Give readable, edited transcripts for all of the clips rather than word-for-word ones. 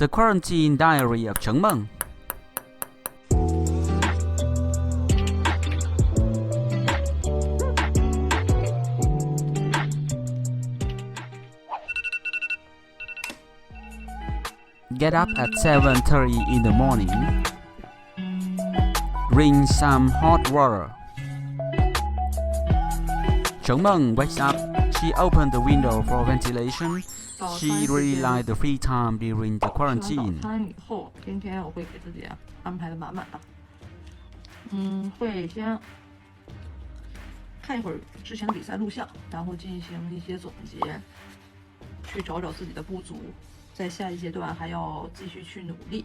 The Quarantine Diary of Cheng Meng. Get up at 7:30 in the morning. Drink some hot water. Cheng Meng wakes up. She opened the window for ventilation. She really liked the free time during the 吃完 quarantine. 早餐以后，今天我会给自己安排的满满的。会先看一会儿之前的比赛录像，然后进行一些总结，去找找自己的不足，在下一阶段还要继续去努力。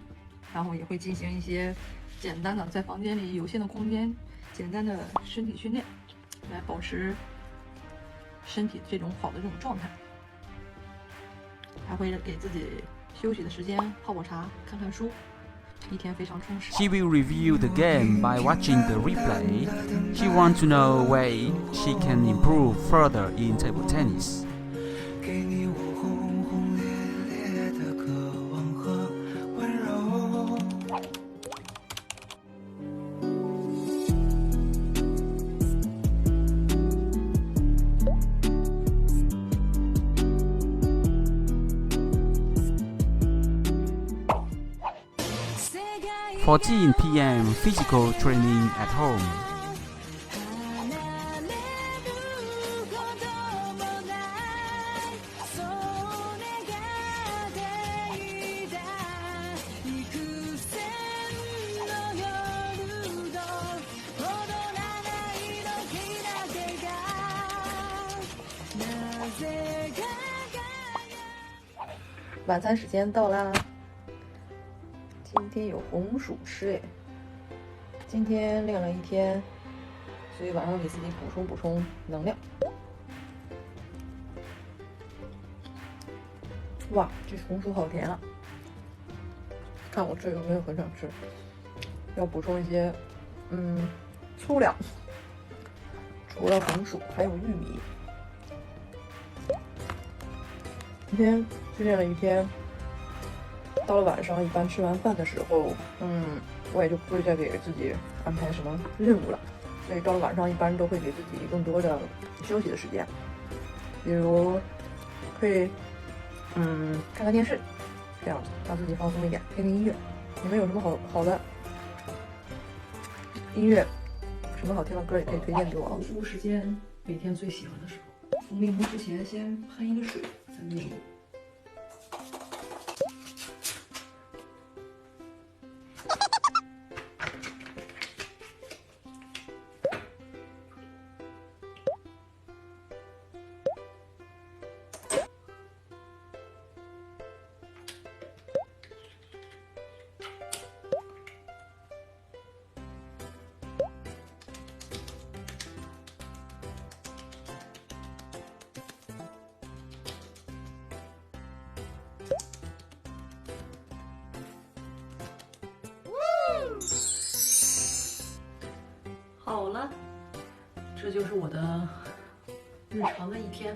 然后也会进行一些简单的在房间里有限的空间，简单的身体训练，来保持身体这种好的这种状态。还会给自己休息的时间，泡泡茶，看看书，一天非常充实。 She will review the game by watching the replay. She wants to know where she can improve further in table tennis. 给你我轰轰烈烈的渴望和温柔。14 p.m. Physical training at home. .晚餐时间到啦！今天有红薯吃哎。今天练了一天，所以晚上给自己补充能量。哇，这红薯好甜啊！看我这有没有很想吃？要补充一些，粗粮。除了红薯，还有玉米。今天训练了一天，到了晚上，一般吃完饭的时候，我也就不会再给自己安排什么任务了。所以到了晚上，一般都会给自己更多的休息的时间，比如可以，看看电视，这样让自己放松一点，听听音乐。你们有什么好的音乐，什么好听的歌也可以推荐给我。读书时间，每天最喜欢的时候，从练功之前先喷一个水，再练功。好了，这就是我的日常的一天。